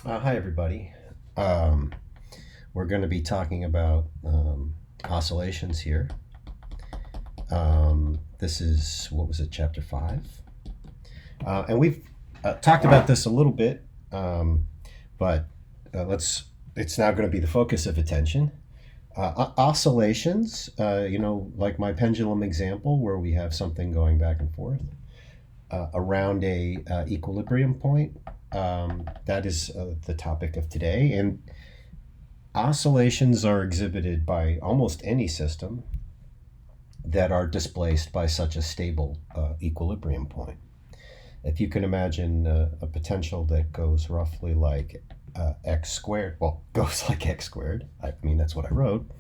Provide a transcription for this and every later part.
Hi, everybody. We're going to be talking about oscillations here. This is, what was it, chapter 5? And we've talked about this a little bit, but it's now going to be the focus of attention. Oscillations, like my pendulum example, where we have something going back and forth around a equilibrium point. That is the topic of today. And oscillations are exhibited by almost any system that are displaced by such a stable equilibrium point. If you can imagine a potential that goes roughly like x squared, goes like x squared. I mean, that's what I wrote.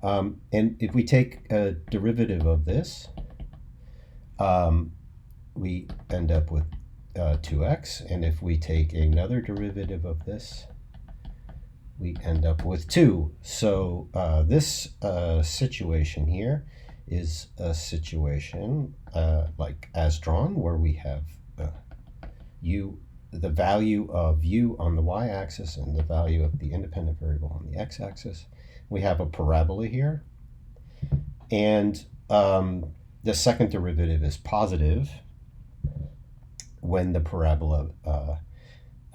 And if we take a derivative of this, we end up with 2x. And if we take another derivative of this, we end up with 2. So this situation here is a situation like as drawn, where we have the value of u on the y-axis and the value of the independent variable on the x-axis. We have a parabola here, and the second derivative is positive when the parabola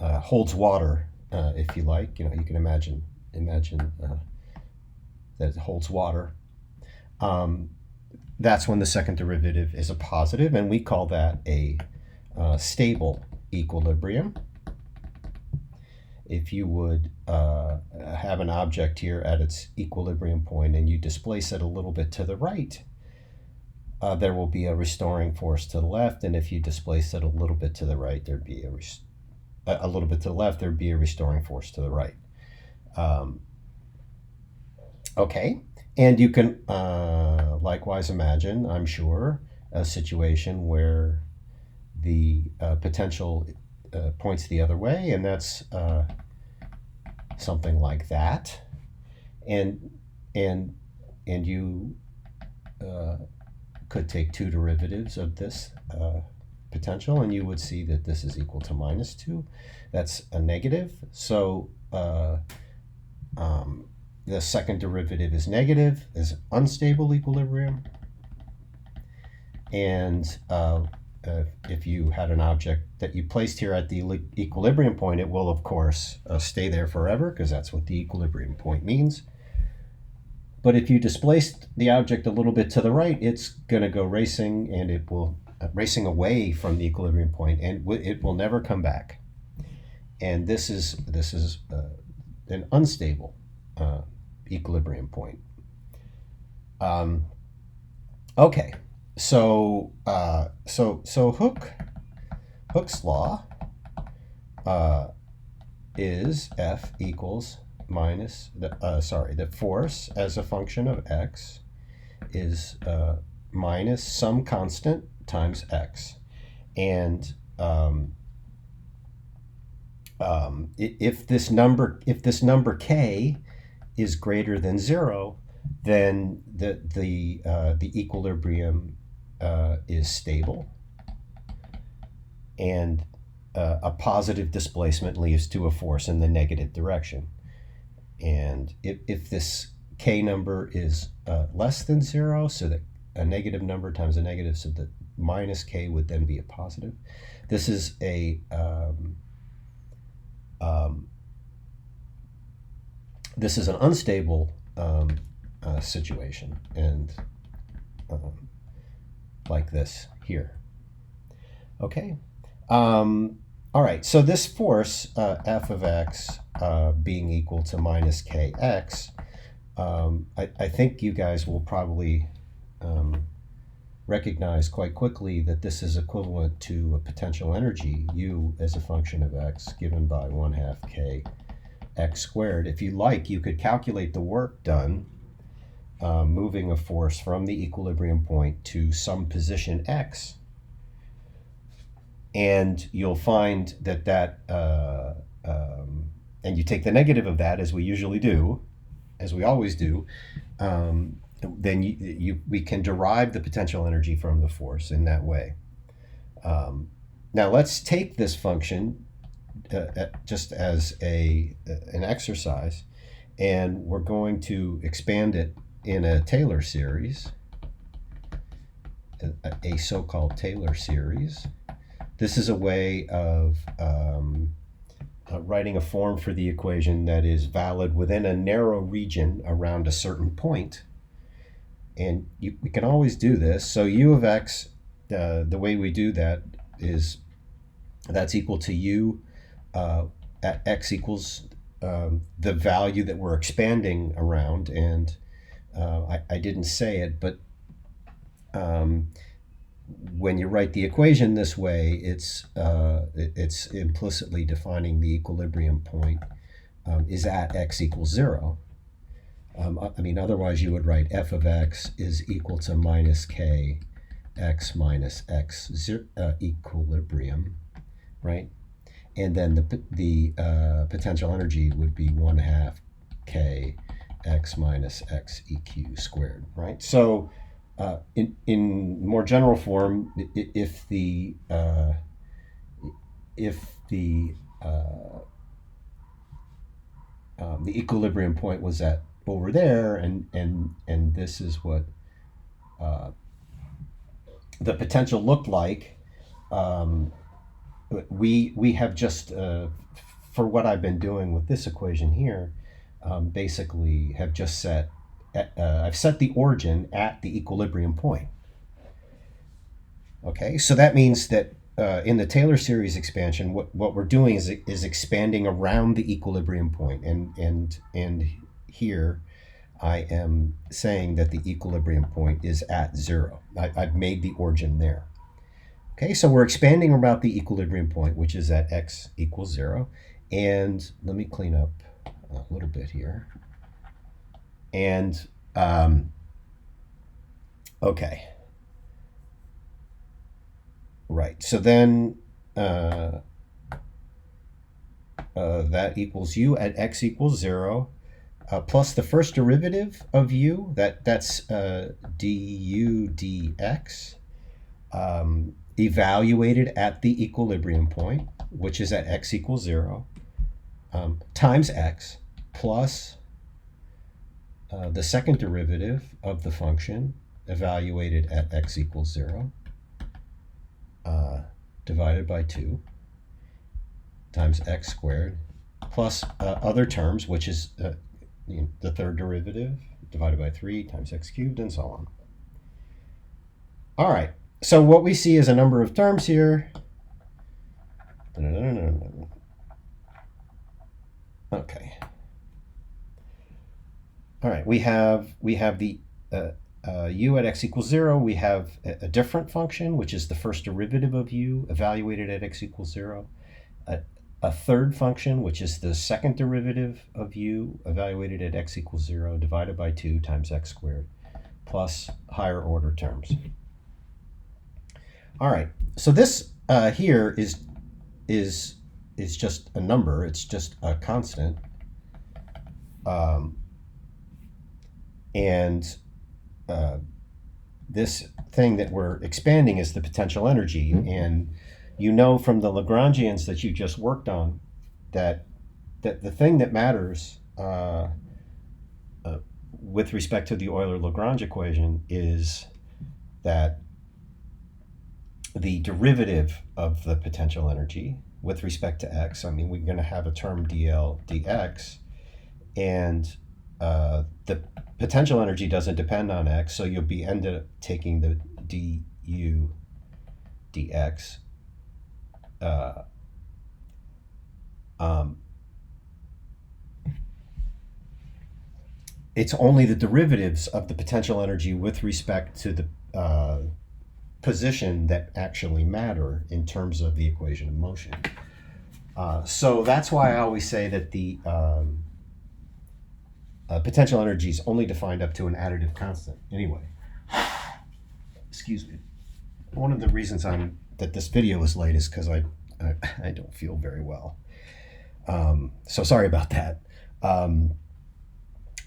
holds water. If you like, you can imagine that it holds water. That's when the second derivative is a positive, and we call that a stable equilibrium. If you would have an object here at its equilibrium point and you displace it a little bit to the right, there will be a restoring force to the left, and if you displace it a little bit to the right, there'd be a little bit to the left, there'd be a restoring force to the right. Okay, and you can likewise imagine, I'm sure, a situation where the potential points the other way, and that's something like that. And you could take two derivatives of this potential, and you would see that this is equal to minus 2. That's a negative. So the second derivative is negative, is unstable equilibrium. And if you had an object that you placed here at the equilibrium point, it will, of course, stay there forever, because that's what the equilibrium point means. But if you displaced the object a little bit to the right, it's going to go racing, and it will racing away from the equilibrium point, and it will never come back. And this is an unstable equilibrium point. Okay, so Hooke's law is F equals minus the force as a function of x is minus some constant times x, and if this number k is greater than 0, then the equilibrium is stable, and a positive displacement leads to a force in the negative direction. And if this k number is less than 0, so that a negative number times a negative, so that minus k would then be a positive. This is a this is an unstable situation, and like this here. Okay. All right, so this force, f of x, being equal to minus kx, I think you guys will probably recognize quite quickly that this is equivalent to a potential energy, U as a function of x, given by 1/2 k x squared. If you like, you could calculate the work done moving a force from the equilibrium point to some position x, and you'll find that and you take the negative of that, as we usually do, as we always do, then we can derive the potential energy from the force in that way. Now let's take this function just as an exercise, and we're going to expand it in a Taylor series, a so-called Taylor series. This is a way of writing a form for the equation that is valid within a narrow region around a certain point. And we can always do this. So u of x, the way we do that is that's equal to u at x equals the value that we're expanding around. And I didn't say it, but when you write the equation this way, it's implicitly defining the equilibrium point is at x equals 0. I mean, otherwise you would write f of x is equal to minus k x minus x equilibrium, right? And then the potential energy would be 1/2 k x minus x eq squared, right? So in more general form, if the equilibrium point was at over there, and this is what the potential looked like, we have just for what I've been doing with this equation here, basically have just set I've set the origin at the equilibrium point. Okay, so that means that in the Taylor series expansion, what we're doing is expanding around the equilibrium point, and here I am saying that the equilibrium point is at 0. I've made the origin there. Okay, so we're expanding around the equilibrium point, which is at x equals 0. And let me clean up a little bit here. And okay, right. So then that equals u at x equals 0 plus the first derivative of u. That's du dx evaluated at the equilibrium point, which is at x equals 0, times x plus the second derivative of the function evaluated at x equals 0 divided by 2 times x squared plus other terms, which is the third derivative divided by 3 times x cubed, and so on. All right, so what we see is a number of terms here. Okay. All right, we have the u at x equals 0. We have a different function, which is the first derivative of u evaluated at x equals 0. A third function, which is the second derivative of u evaluated at x equals 0 divided by 2 times x squared, plus higher order terms. All right, so this here is just a number. It's just a constant. And this thing that we're expanding is the potential energy. And you know from the Lagrangians that you just worked on that the thing that matters with respect to the Euler-Lagrange equation is that the derivative of the potential energy with respect to x, I mean, we're going to have a term dl dx, and the potential energy doesn't depend on x, so you'll be end up taking the du dx. It's only the derivatives of the potential energy with respect to the position that actually matter in terms of the equation of motion. So that's why I always say that the potential energy is only defined up to an additive constant. Anyway, excuse me. One of the reasons that this video is late is because I don't feel very well. So sorry about that.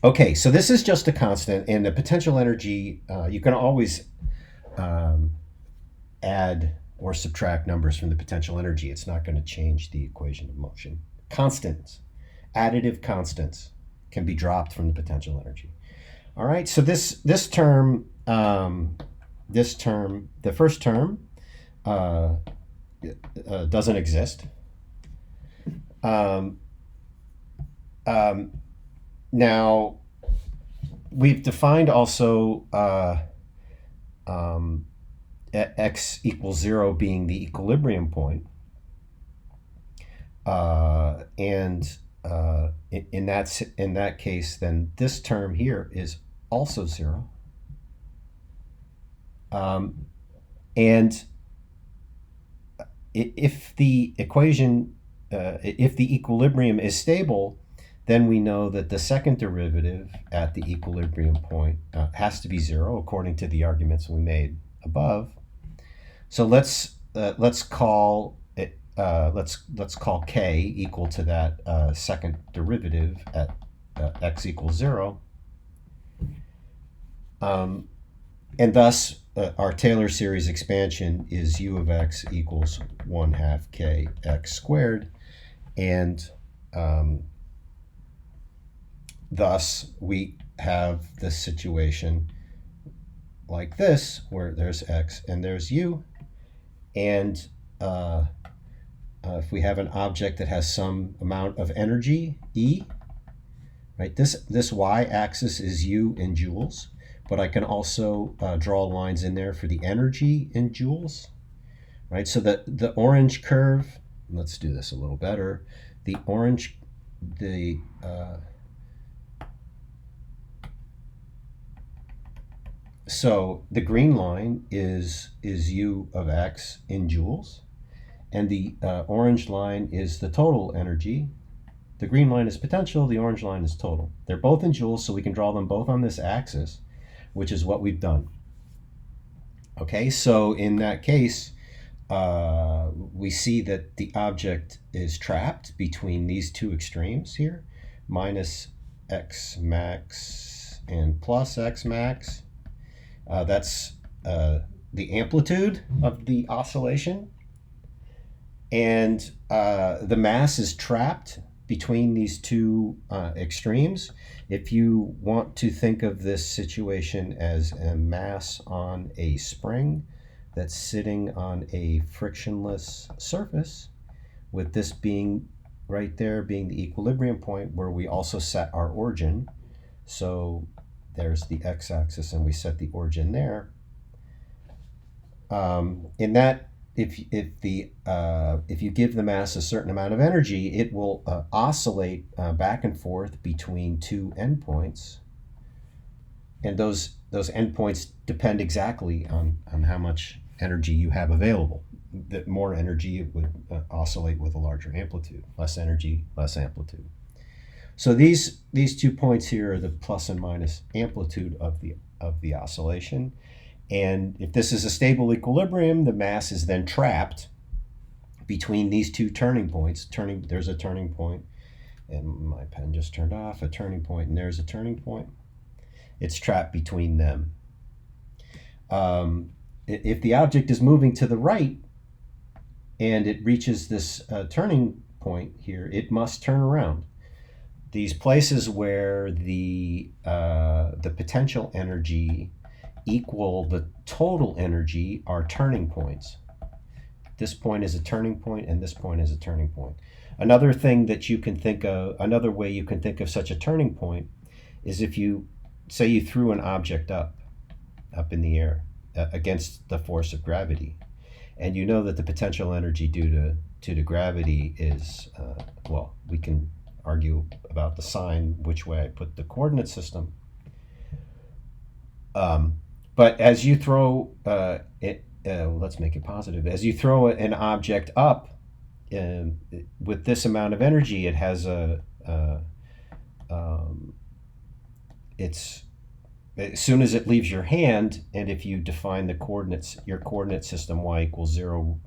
Okay, so this is just a constant, and the potential energy, you can always add or subtract numbers from the potential energy. It's not going to change the equation of motion. Constants, additive constants, can be dropped from the potential energy. All right, so this term, the first term, doesn't exist. Now, we've defined also x equals 0 being the equilibrium point. And in that case, then this term here is also 0. And if the equation, if the equilibrium is stable, then we know that the second derivative at the equilibrium point has to be 0 according to the arguments we made above. So let's call it let's call k equal to that second derivative at x equals 0, and thus our Taylor series expansion is u of x equals 1/2 k x squared, and thus we have this situation like this, where there's x and there's u, and if we have an object that has some amount of energy, E, right? This y-axis is U in joules, but I can also draw lines in there for the energy in joules, right? So the orange curve, let's do this a little better. The orange, so the green line is U of x in joules, and the orange line is the total energy. The green line is potential, the orange line is total. They're both in joules, so we can draw them both on this axis, which is what we've done. Okay, so in that case, we see that the object is trapped between these two extremes here, minus x max and plus x max. That's the amplitude of the oscillation, and the mass is trapped between these two extremes. If you want to think of this situation as a mass on a spring that's sitting on a frictionless surface, with this being right there being the equilibrium point where we also set our origin. So there's the x-axis, and we set the origin there. In that, if you give the mass a certain amount of energy, it will oscillate back and forth between two endpoints, and those endpoints depend exactly on how much energy you have available. The more energy, it would oscillate with a larger amplitude. Less energy, less amplitude. So these 2 points here are the plus and minus amplitude of the oscillation. And if this is a stable equilibrium, the mass is then trapped between these two turning points. There's a turning point, and my pen just turned off, a turning point, and there's a turning point. It's trapped between them. If the object is moving to the right and it reaches this turning point here, it must turn around. These places where the potential energy equal the total energy are turning points. This point is a turning point, and this point is a turning point. Another thing that you can think of, another way you can think of such a turning point, is if you say you threw an object up in the air against the force of gravity, and you know that the potential energy due to gravity is, well, we can argue about the sign, which way I put the coordinate system. But as you throw let's make it positive. As you throw an object up with this amount of energy, it has it's as soon as it leaves your hand, and if you define the coordinates, your coordinate system y equals 0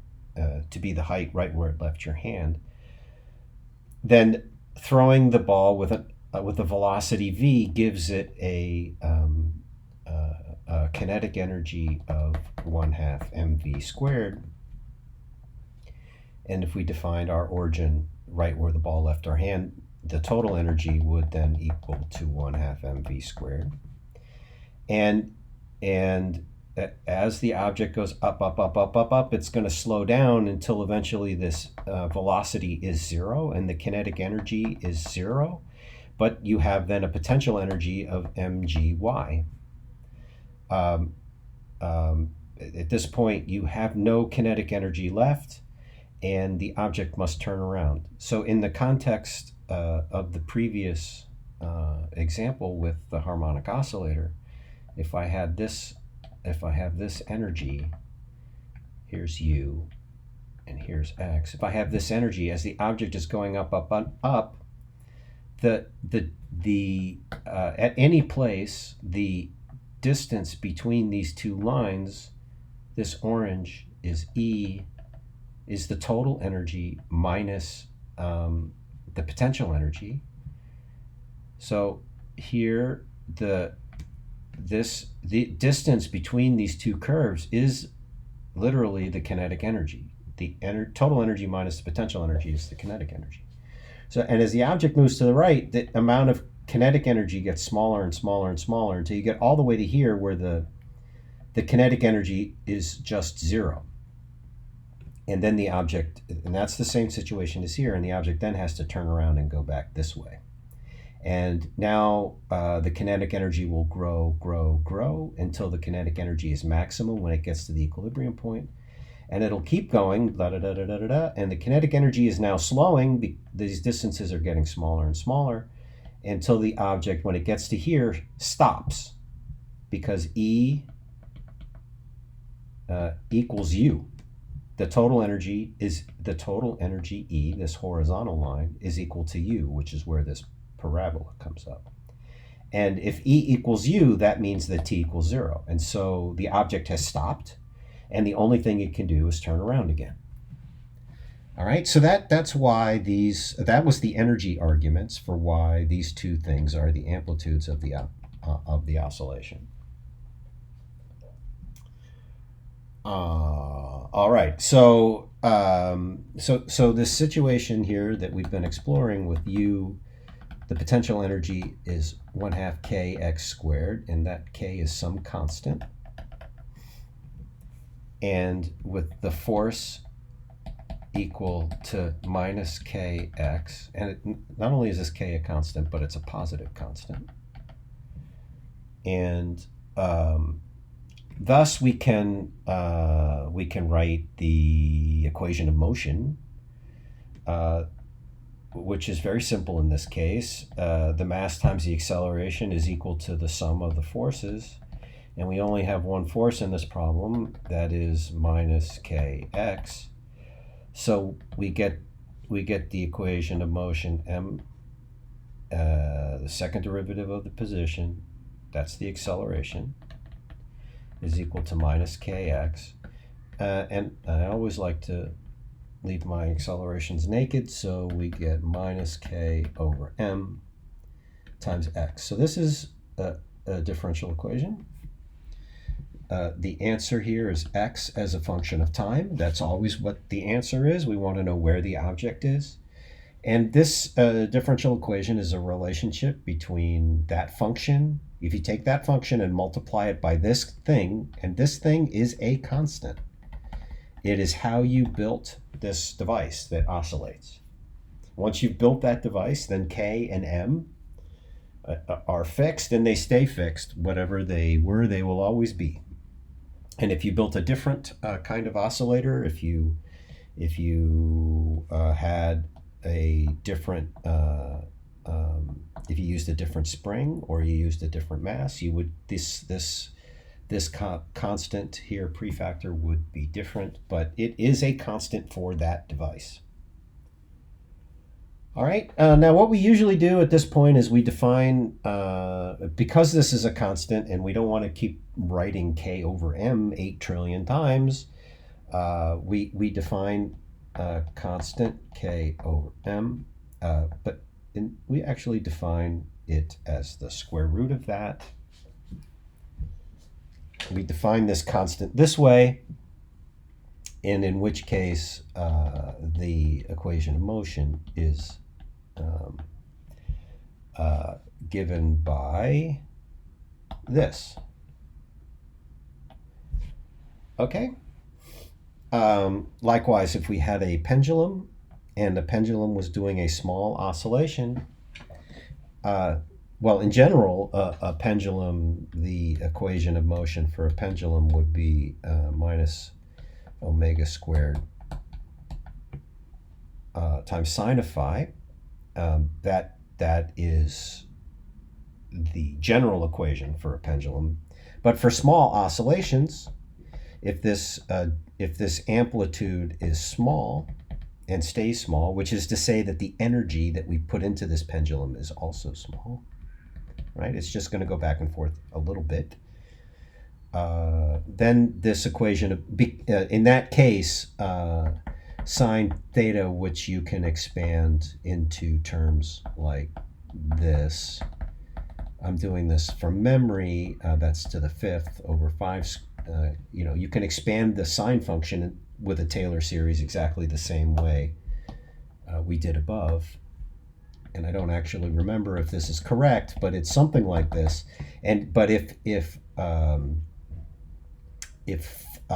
to be the height right where it left your hand, then throwing the ball with a velocity v gives it a kinetic energy of 1/2 mv squared, And if we defined our origin right where the ball left our hand, the total energy would then equal to 1/2 mv squared. And as the object goes up, up, up, up, up, up, it's going to slow down until eventually this velocity is 0 and the kinetic energy is 0. But you have then a potential energy of mgy. At this point, you have no kinetic energy left, and the object must turn around. So in the context of the previous example with the harmonic oscillator, if I have this energy, here's u, and here's x. If I have this energy as the object is going up, up, up, at any place, the distance between these two lines, this orange is E, is the total energy minus the potential energy. So here the distance between these two curves is literally the kinetic energy. The total energy minus the potential energy is the kinetic energy. So, and as the object moves to the right, the amount of kinetic energy gets smaller and smaller and smaller until you get all the way to here where the kinetic energy is just 0. And then the object, and that's the same situation as here, and the object then has to turn around and go back this way. And now the kinetic energy will grow, grow, grow until the kinetic energy is maximum when it gets to the equilibrium point. And it'll keep going, da, da, da, da, da, da, and the kinetic energy is now slowing. These distances are getting smaller and smaller until the object, when it gets to here, stops, because E equals U. The total energy E, this horizontal line, is equal to U, which is where this parabola comes up. And if E equals U, that means that T equals 0. And so the object has stopped, and the only thing it can do is turn around again. All right, so that's why that was the energy arguments for why these two things are the amplitudes of the oscillation. All right, so this situation here that we've been exploring with U, the potential energy is 1/2 kx squared, and that k is some constant. And with the force equal to minus kx, and not only is this k a constant, but it's a positive constant. And thus we can write the equation of motion, which is very simple in this case. The mass times the acceleration is equal to the sum of the forces. And we only have one force in this problem, that is minus kx. So we get the equation of motion m, the second derivative of the position, that's the acceleration, is equal to minus kx. And I always like to leave my accelerations naked, so we get minus k over m times x. So this is a differential equation. The answer here is x as a function of time. That's always what the answer is. We want to know where the object is. And this differential equation is a relationship between that function. If you take that function and multiply it by this thing, and this thing is a constant, it is how you built this device that oscillates. Once you've built that device, then k and m are fixed, and they stay fixed. Whatever they were, they will always be. And if you built a different kind of oscillator, if you had a different, if you used a different spring or you used a different mass, you would this constant here, prefactor, would be different, but it is a constant for that device. All right, now what we usually do at this point is we define, because this is a constant and we don't want to keep writing k over m 8 trillion times, we define constant k over m, but we actually define it as the square root of that. We define this constant this way, and in which case the equation of motion is given by this. Okay? Likewise, if we had a pendulum and the pendulum was doing a small oscillation, well, in general, a pendulum, the equation of motion for a pendulum would be minus omega squared times sine of phi. That is the general equation for a pendulum. But for small oscillations, if this amplitude is small and stays small, which is to say that the energy that we put into this pendulum is also small, right? It's just going to go back and forth a little bit. Then this equation, in that case, sine theta, which you can expand into terms like this. I'm doing this from memory. That's to the fifth over 5. You can expand the sine function with a Taylor series exactly the same way we did above. And I don't actually remember if this is correct, but it's something like this. But if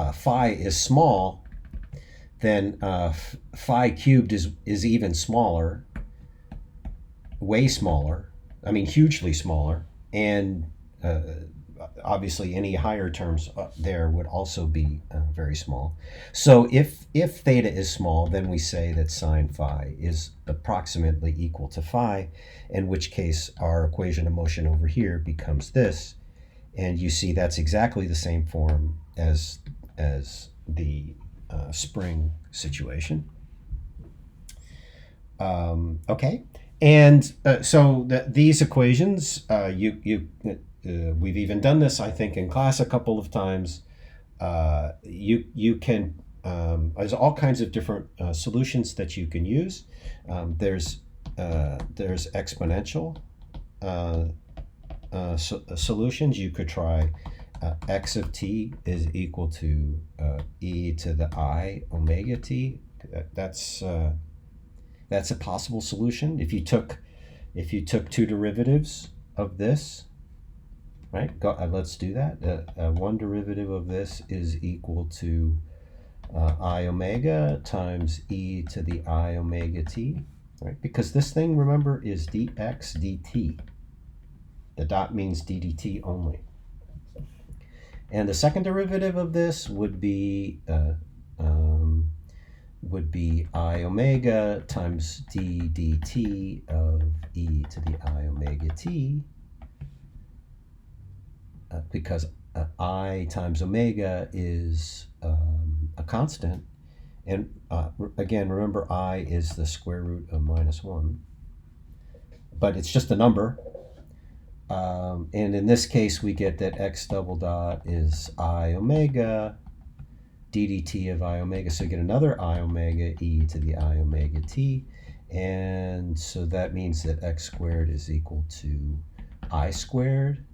phi is small, then phi cubed is even smaller, way smaller. I mean, hugely smaller, and obviously any higher terms there would also be very small. So if theta is small, then we say that sine phi is approximately equal to phi, in which case our equation of motion over here becomes this, and you see that's exactly the same form as the spring situation. Okay. And so these equations, we've even done this, I think, in class a couple of times. You can, there's all kinds of different solutions that you can use. There's exponential solutions. You could try x of t is equal to e to the I omega t. That's a possible solution. If you took two derivatives of this, right? Let's do that. One derivative of this is equal to I omega times e to the I omega t, right? Because this thing, remember, is dx dt. The dot means ddt only. And the second derivative of this would be I omega times d dt of e to the I omega t, because I times omega is a constant. And again, remember, I is the square root of -1. But it's just a number. And in this case, we get that x double dot is I omega ddt of I omega. So you get another I omega e to the I omega t. And so that means that x squared is equal to I squared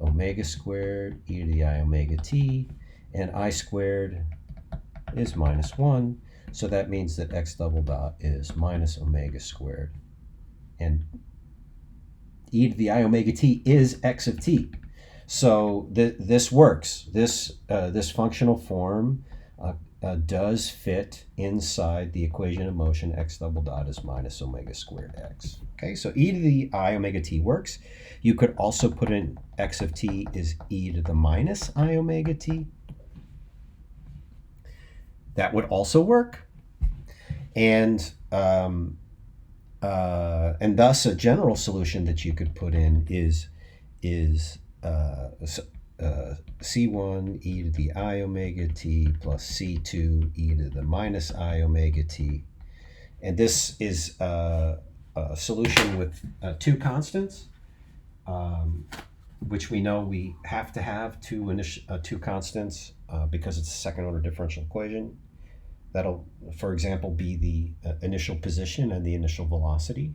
omega squared e to the I omega t. And I squared is -1. So that means that x double dot is minus omega squared. And e to the I omega t is x of t. So this works. This functional form does fit inside the equation of motion. X double dot is minus omega squared x. Okay, so e to the I omega t works. You could also put in x of t is e to the minus I omega t. That would also work. And thus a general solution that you could put in is C1 e to the I omega t plus C2 e to the minus I omega t. And this is a solution with two constants, which we know we have to have two constants because it's a second order differential equation. That'll, for example, be the initial position and the initial velocity,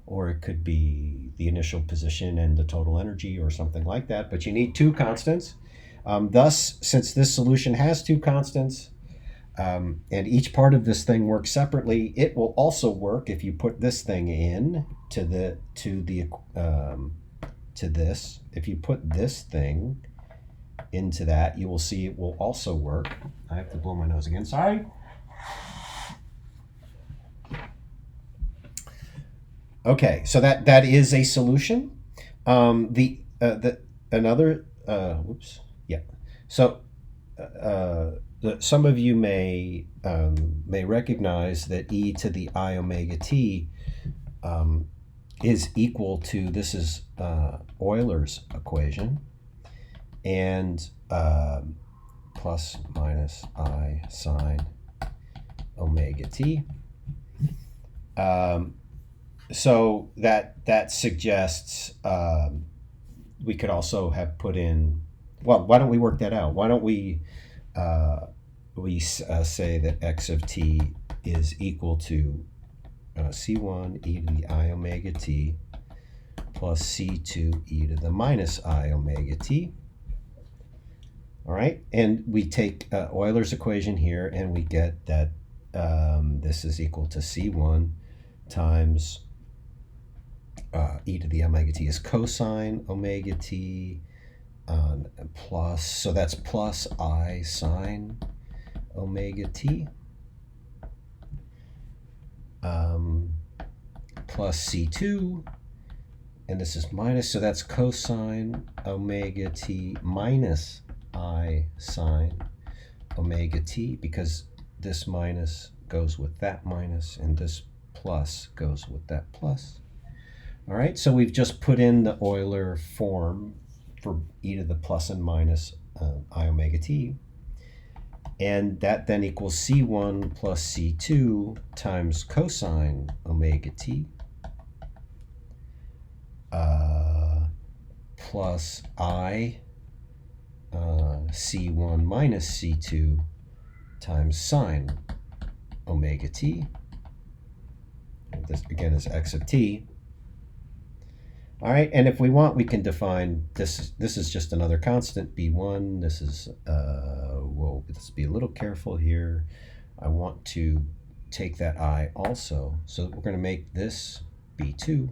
or it could be the initial position and the total energy or something like that, but you need two constants. Thus, since this solution has two constants, And each part of this thing works separately. It will also work if you put this thing in to this. If you put this thing into that, you will see it will also work. I have to blow my nose again. Sorry. Okay, so that is a solution. Whoops. Yeah. So some of you may recognize that e to the I omega t is equal to, this is Euler's equation, and plus minus I sine omega t. So that suggests we could also have put in, well, why don't we work that out? Why don't we say that x of t is equal to c1 e to the I omega t plus c2 e to the minus I omega t. All right, and we take Euler's equation here, and we get that this is equal to c1 times e to the omega t is cosine omega t plus, so that's plus I sine omega t plus c2, and this is minus, so that's cosine omega t minus I sine omega t, because this minus goes with that minus, and this plus goes with that plus. All right, so we've just put in the Euler form for e to the plus and minus I omega t, and that then equals c1 plus c2 times cosine omega t plus I c1 minus c2 times sine omega t. This again is x of t. All right, and if we want, we can define this. This is just another constant, b1. This is, well, let's be a little careful here. I want to take that I also. So we're going to make this b2.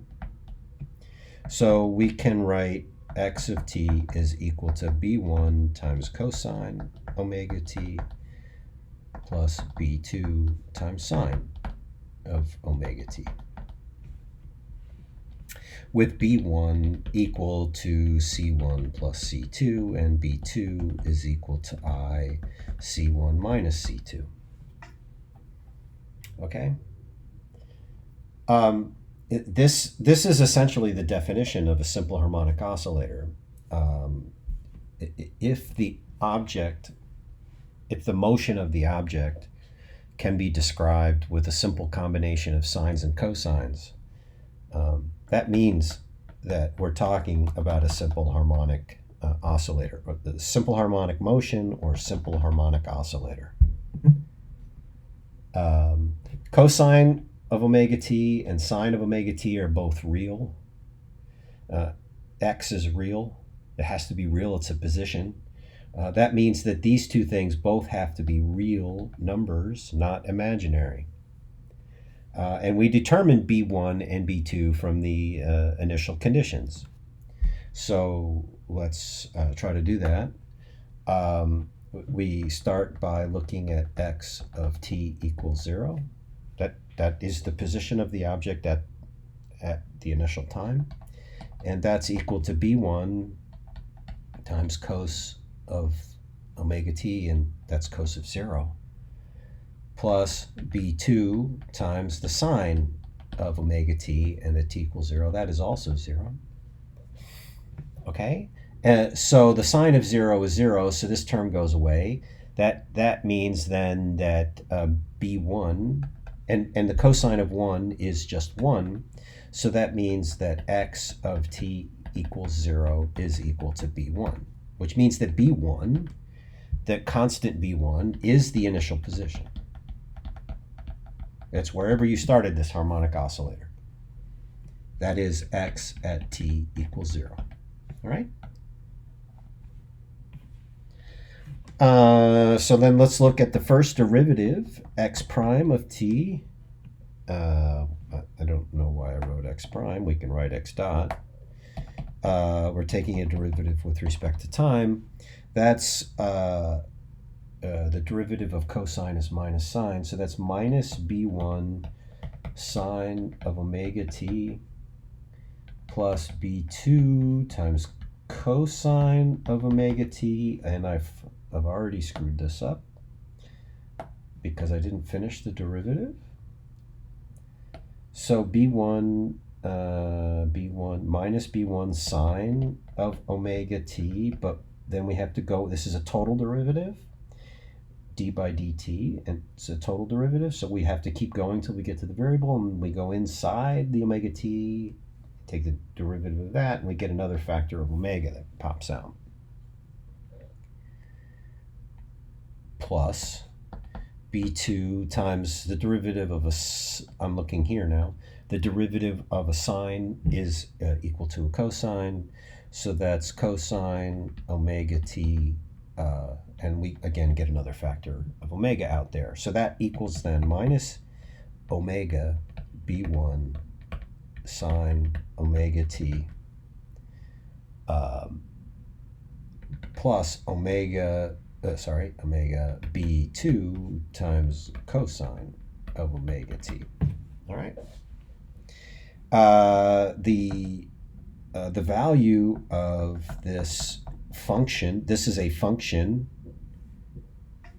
So we can write x of t is equal to b1 times cosine omega t plus b2 times sine of omega t, with b1 equal to c1 plus c2, and b2 is equal to I c1 minus c2. Okay? This is essentially the definition of a simple harmonic oscillator. If the motion of the object can be described with a simple combination of sines and cosines, that means that we're talking about a simple harmonic oscillator, or the simple harmonic motion or simple harmonic oscillator. Cosine of omega t and sine of omega t are both real. X is real. It has to be real. It's a position. That means that these two things both have to be real numbers, not imaginary. And we determined b1 and b2 from the initial conditions. So let's try to do that. We start by looking at x of t equals 0. That is the position of the object at the initial time. And that's equal to b1 times cos of omega t, and that's cos of 0, plus b2 times the sine of omega t, and at t equals 0, that is also 0. Okay? So the sine of 0 is 0, so this term goes away. That means then that b1, and the cosine of 1 is just 1, so that means that x of t equals 0 is equal to b1, which means that b1, that constant b1, is the initial position. It's wherever you started this harmonic oscillator. That is x at t equals 0. All right? So then let's look at the first derivative, x prime of t. I don't know why I wrote x prime. We can write x dot. We're taking a derivative with respect to time. That's the derivative of cosine is minus sine. So that's minus b1 sine of omega t plus b2 times cosine of omega t. And I've already screwed this up because I didn't finish the derivative. So b1 minus b1 sine of omega t, but then we have to go, this is a total derivative, d by dt, and it's a total derivative, so we have to keep going till we get to the variable, and we go inside the omega t, take the derivative of that, and we get another factor of omega that pops out. Plus b2 times the derivative of I'm looking here now, the derivative of a sine is equal to a cosine, so that's cosine omega t, and we again get another factor of omega out there. So that equals then minus omega b1 sine omega t plus omega b2 times cosine of omega t. All right. The value of this function, this is a function.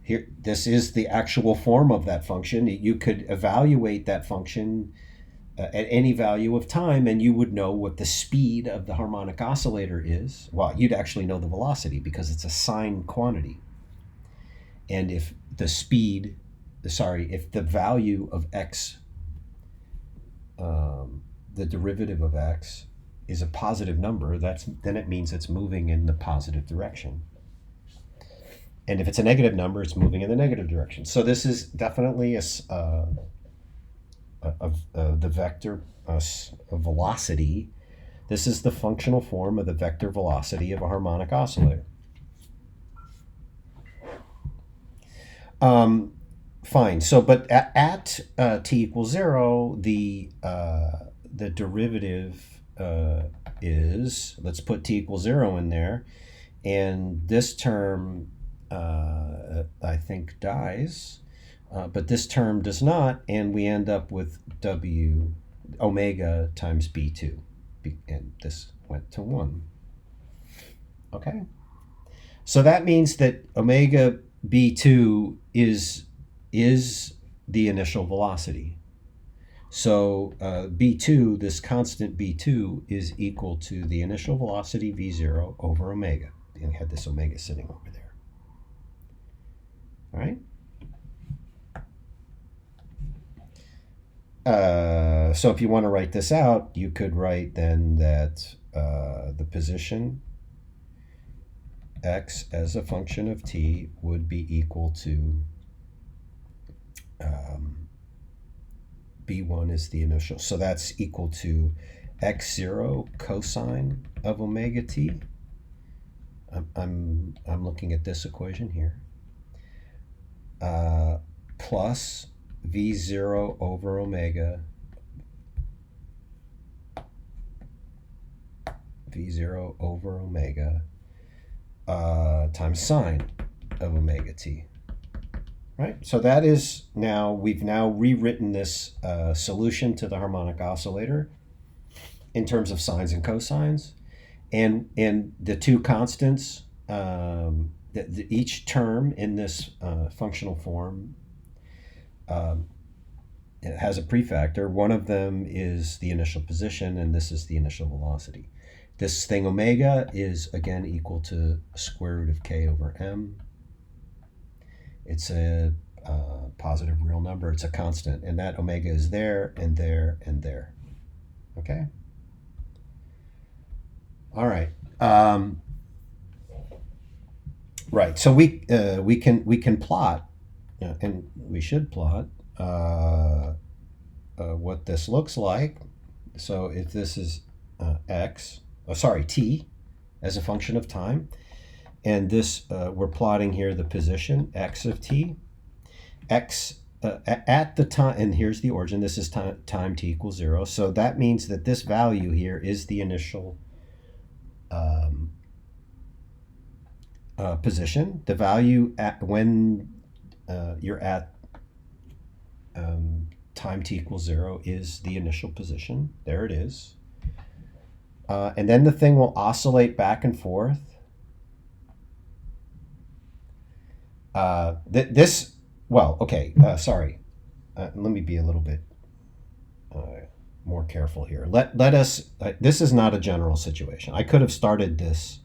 Here, this is the actual form of that function. You could evaluate that function at any value of time, and you would know what the speed of the harmonic oscillator is. Well, you'd actually know the velocity because it's a sine quantity. And if the if the value of x, the derivative of x is a positive number, then it means it's moving in the positive direction. And if it's a negative number, it's moving in the negative direction. So this is definitely the vector velocity. This is the functional form of the vector velocity of a harmonic oscillator. Fine. So, but at t equals 0, the derivative is, let's put t equals 0 in there, and this term I think dies, but this term does not, and we end up with omega times b2, and this went to 1. Okay, so that means that omega b2 is the initial velocity. So b2, this constant b2, is equal to the initial velocity v0 over omega. And we had this omega sitting over there. All right? So if you want to write this out, you could write then that the position x as a function of t would be equal to b1 is the initial. So that's equal to x0 cosine of omega t. I'm looking at this equation here. Plus v0 over omega, times sine of omega t. Right? So that is now, we've now rewritten this solution to the harmonic oscillator in terms of sines and cosines. And the two constants, each term in this functional form it has a prefactor. One of them is the initial position, and this is the initial velocity. This thing omega is again equal to square root of k over m. It's a positive real number. It's a constant, and that omega is there and there and there. Okay. All right. Right. So we can plot, and we should plot what this looks like. So if this is t as a function of time, and this we're plotting here the position x of t. X at the time, and here's the origin, this is time t equals 0, so that means that this value here is the initial position. The value at when you're at time t equals 0 is the initial position. There it is. And then the thing will oscillate back and forth. Sorry. Let me be a little bit more careful here. Let us, this is not a general situation. I could have started this,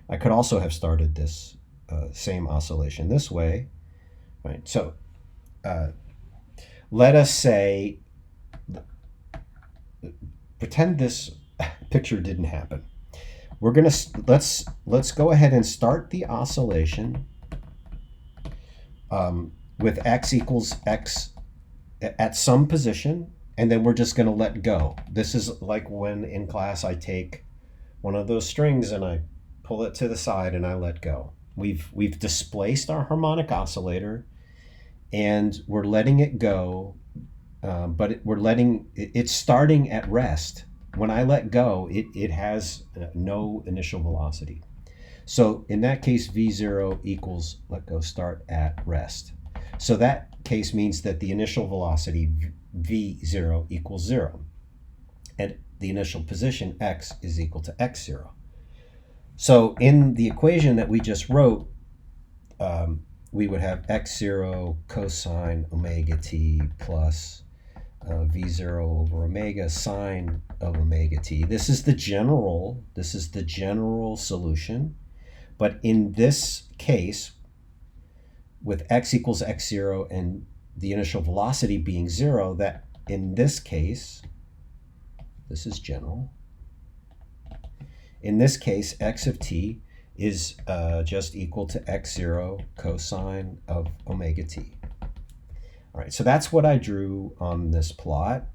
I could also have started this same oscillation this way, right? So let us say, pretend this picture didn't happen. We're gonna, let's go ahead and start the oscillation with x equals x at some position, and then we're just going to let go. This is like when in class I take one of those strings and I pull it to the side and I let go. We've displaced our harmonic oscillator and we're letting it go, but it's starting at rest. When I let go, it has no initial velocity. So in that case, V0 equals let go start at rest. So that case means that the initial velocity V0 equals 0. And the initial position x is equal to x0. So in the equation that we just wrote, we would have x0 cosine omega t plus V0 over omega sine of omega t. This is the general solution. But in this case, with x equals x0 and the initial velocity being 0, that in this case, this is general. In this case, x of t is just equal to x0 cosine of omega t. All right, so that's what I drew on this plot,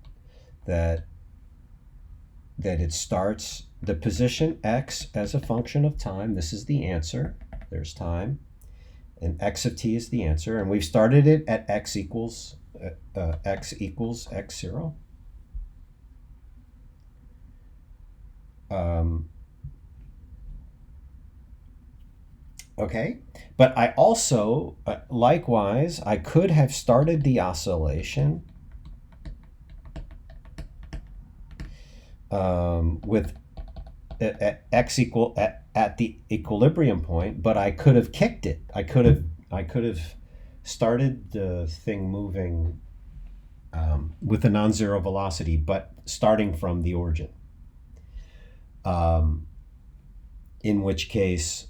that it starts the position x as a function of time. This is the answer. There's time. And x of t is the answer. And we've started it at x equals x0. Okay, but I also, likewise, I could have started the oscillation with x equal at the equilibrium point, but I could have kicked it. I could have started the thing moving with a non-zero velocity, but starting from the origin. In which case,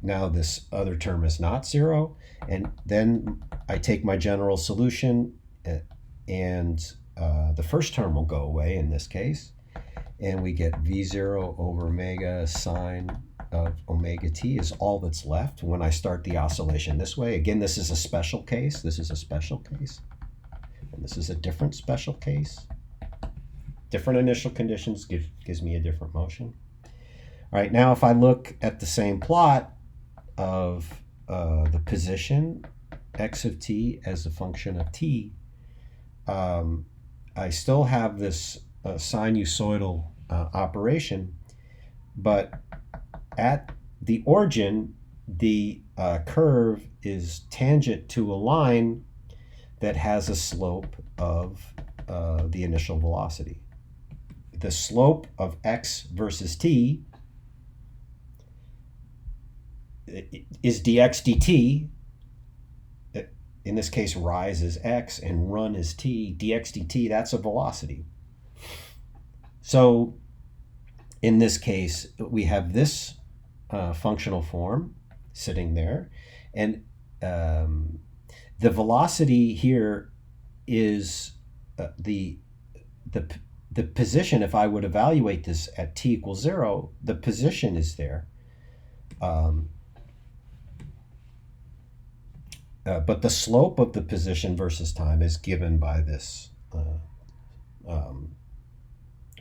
now this other term is not 0, and then I take my general solution, and the first term will go away in this case, and we get V0 over omega sine of omega t is all that's left when I start the oscillation this way. Again, this is a special case. This is a special case. And this is a different special case. Different initial conditions gives me a different motion. All right, now if I look at the same plot of the position x of t as a function of t, I still have this sinusoidal operation, but at the origin, the curve is tangent to a line that has a slope of the initial velocity. The slope of x versus t is dx dt. In this case, rise is x and run is t. Dx dt, that's a velocity. So in this case, we have this functional form sitting there, and the velocity here is the position. If I would evaluate this at t equals 0, the position is there. But the slope of the position versus time is given by this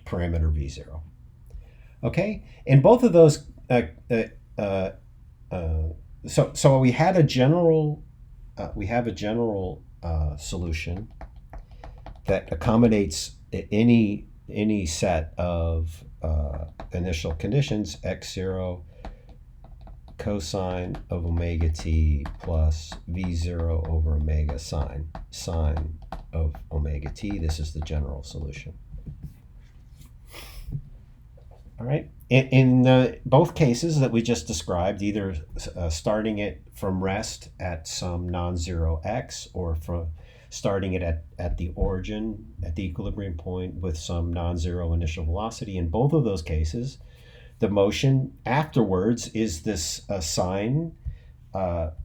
parameter V0. Okay, in both of those so we had a general solution that accommodates any set of initial conditions, x0 cosine of omega t plus v0 over omega sine of omega t. This is the general solution. All right. In both cases that we just described, either starting it from rest at some non-zero x, or from starting it at the origin, at the equilibrium point with some non-zero initial velocity, in both of those cases, the motion afterwards is this sine.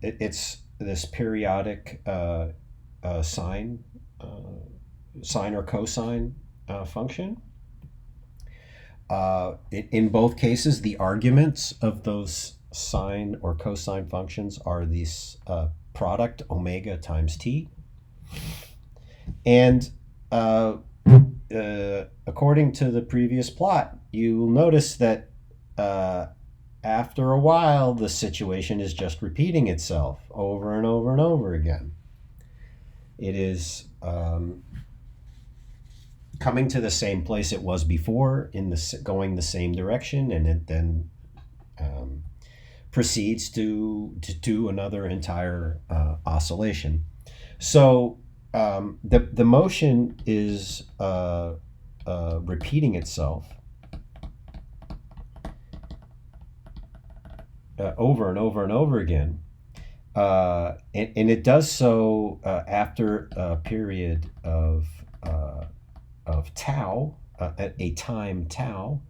It's this periodic sine or cosine function. In both cases, the arguments of those sine or cosine functions are this product omega times t. And according to the previous plot, you'll notice that after a while, the situation is just repeating itself over and over and over again. It is coming to the same place it was before, going the same direction, and it then proceeds to do another entire oscillation. So the motion is repeating itself over and over and over again, and it does so after a period of tau, at a time tau,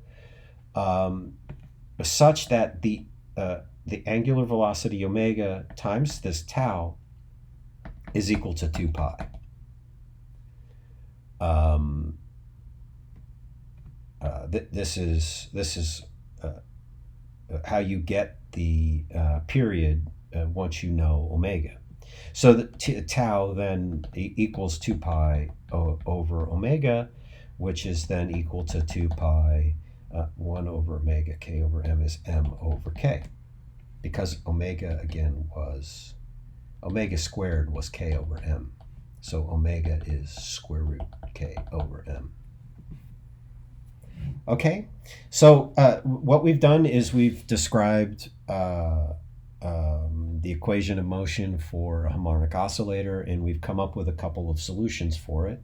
such that the angular velocity omega times this tau is equal to 2 pi. This is how you get the period once you know omega. So the tau then equals 2 pi over omega, which is then equal to 2 pi 1 over omega. K over m is m over k, because omega again was omega squared was k over m. So omega is square root k over m. Okay, so what we've done is we've described the equation of motion for a harmonic oscillator, and we've come up with a couple of solutions for it.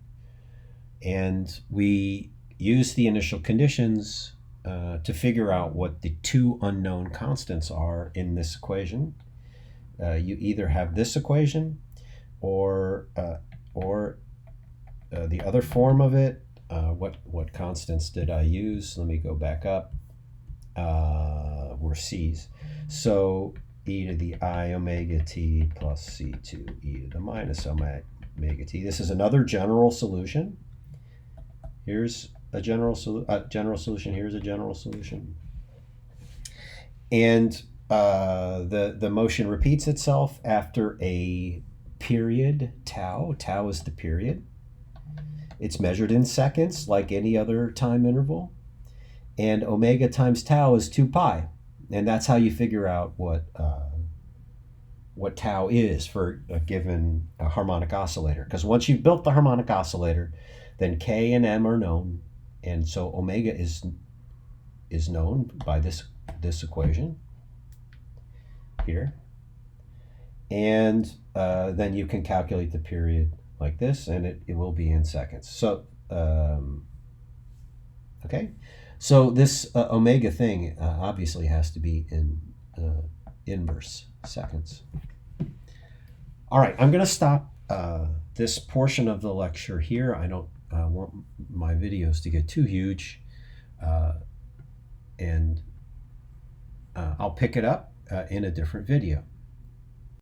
And we use the initial conditions to figure out what the two unknown constants are in this equation. You either have this equation or the other form of it. What constants did I use? Let me go back up. Were C's. So e to the I omega t plus c2 e to the minus omega t. This is another general solution. Here's a general solution. Here's a general solution. And the motion repeats itself after a period tau. Tau is the period. It's measured in seconds like any other time interval. And omega times tau is 2 pi. And that's how you figure out what tau is for a given harmonic oscillator. Because once you've built the harmonic oscillator, then k and m are known. And so omega is known by this equation here. And then you can calculate the period like this, and it will be in seconds. So, okay. So this omega thing obviously has to be in inverse seconds. All right, I'm going to stop this portion of the lecture here. I don't want my videos to get too huge, and I'll pick it up in a different video.